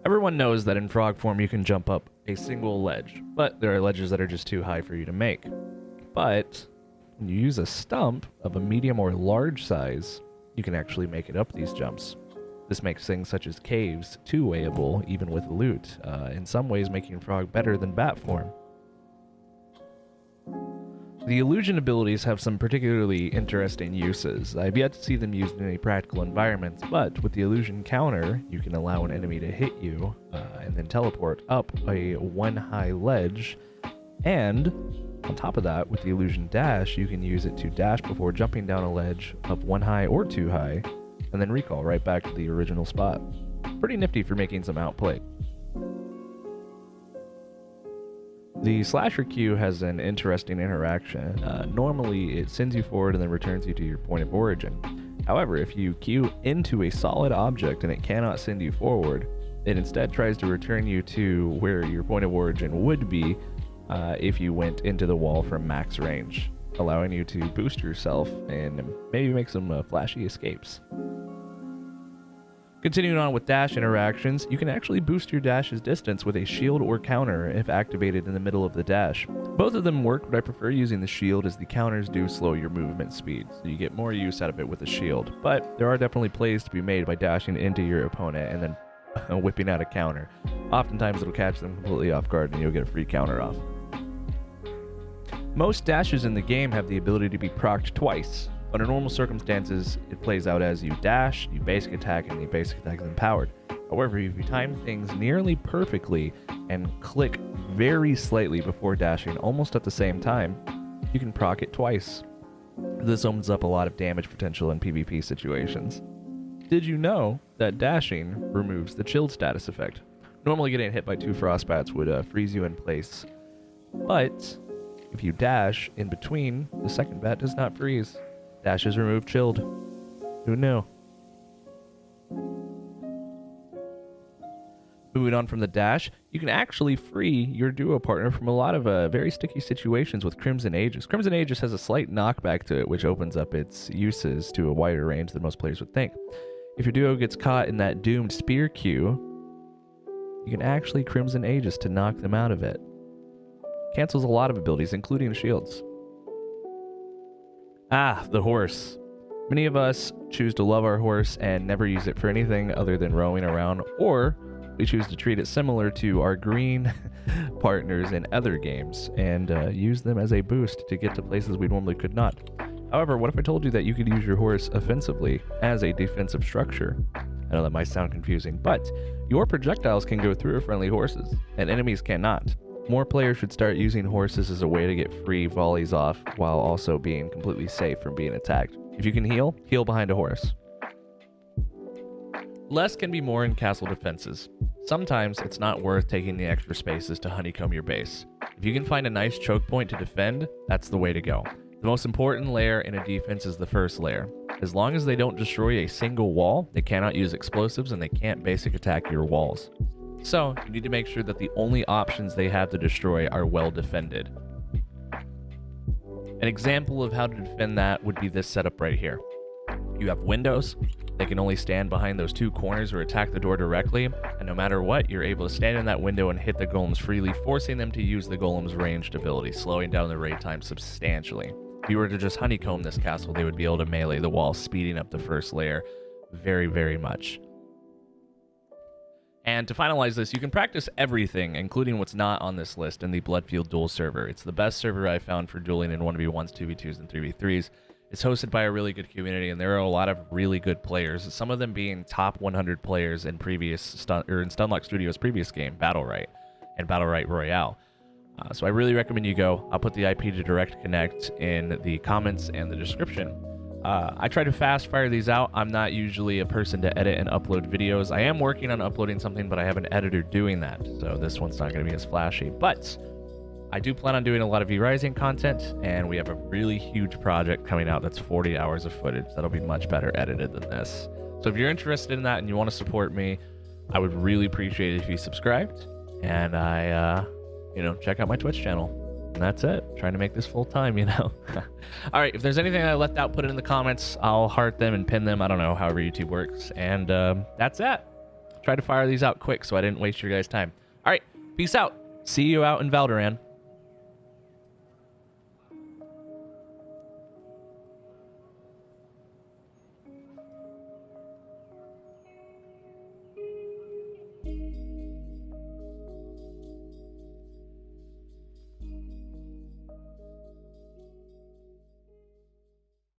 Everyone knows that in frog form you can jump up a single ledge, but there are ledges that are just too high for you to make. But when you use a stump of a medium or large size, you can actually make it up these jumps. This makes things such as caves two-wayable, even with loot, in some ways making frog better than bat form. The illusion abilities have some particularly interesting uses. I've yet to see them used in any practical environments, but with the illusion counter, you can allow an enemy to hit you and then teleport up a one-high ledge. And on top of that, with the illusion dash, you can use it to dash before jumping down a ledge up one high or two high, and then recall right back to the original spot. Pretty nifty for making some outplay. The slasher Q has an interesting interaction. Normally it sends you forward and then returns you to your point of origin. However, if you Q into a solid object and it cannot send you forward, it instead tries to return you to where your point of origin would be if you went into the wall from max range, allowing you to boost yourself and maybe make some flashy escapes. Continuing on with dash interactions, you can actually boost your dash's distance with a shield or counter if activated in the middle of the dash. Both of them work, but I prefer using the shield as the counters do slow your movement speed, so you get more use out of it with the shield. But there are definitely plays to be made by dashing into your opponent and then whipping out a counter. Oftentimes it'll catch them completely off guard and you'll get a free counter off. Most dashes in the game have the ability to be procced twice. Under normal circumstances, it plays out as you dash, you basic attack, and the basic attack is empowered. However, if you time things nearly perfectly and click very slightly before dashing almost at the same time, you can proc it twice. This opens up a lot of damage potential in PvP situations. Did you know that dashing removes the chilled status effect? Normally getting hit by two frostbats would freeze you in place, but if you dash in between, the second bat does not freeze. Dashes remove chilled. Who knew? Moving on from the dash, you can actually free your duo partner from a lot of very sticky situations with Crimson Aegis. Crimson Aegis has a slight knockback to it, which opens up its uses to a wider range than most players would think. If your duo gets caught in that doomed spear queue, you can actually Crimson Aegis to knock them out of it. Cancels a lot of abilities, including shields. The horse. Many of us choose to love our horse and never use it for anything other than roaming around, or we choose to treat it similar to our green partners in other games and use them as a boost to get to places we normally could not. However, what if I told you that you could use your horse offensively as a defensive structure? I know that might sound confusing, but your projectiles can go through friendly horses, and enemies cannot. More players should start using horses as a way to get free volleys off while also being completely safe from being attacked. If you can heal, heal behind a horse. Less can be more in castle defenses. Sometimes it's not worth taking the extra spaces to honeycomb your base. If you can find a nice choke point to defend, that's the way to go. The most important layer in a defense is the first layer. As long as they don't destroy a single wall, they cannot use explosives and they can't basic attack your walls. So, you need to make sure that the only options they have to destroy are well defended. An example of how to defend that would be this setup right here. You have windows. They can only stand behind those two corners or attack the door directly, and no matter what, you're able to stand in that window and hit the golems freely, forcing them to use the golem's ranged ability, slowing down the raid time substantially. If you were to just honeycomb this castle, they would be able to melee the wall, speeding up the first layer very, very much. And to finalize this, you can practice everything, including what's not on this list, in the Bloodfield Duel server. It's the best server I've found for dueling in 1v1s, 2v2s, and 3v3s. It's hosted by a really good community, and there are a lot of really good players, some of them being top 100 players in Stunlock Studios' previous game, Battle.Right, and Battle.Right Royale. So I really recommend you go. I'll put the IP to direct connect in the comments and the description. I try to fast fire these out. I'm not usually a person to edit and upload videos. I am working on uploading something, but I have an editor doing that, so this one's not going to be as flashy. But I do plan on doing a lot of V-Rising content, and we have a really huge project coming out that's 40 hours of footage that'll be much better edited than this. So if you're interested in that and you want to support me, I would really appreciate it if you subscribed, and check out my Twitch channel. And that's it. Trying to make this full time, All right, if there's anything I left out, put it in the comments. I'll heart them and pin them. I don't know, however YouTube works. And that's it. Try to fire these out quick so I didn't waste your guys' time. All right, peace out. See you out in Valdoran.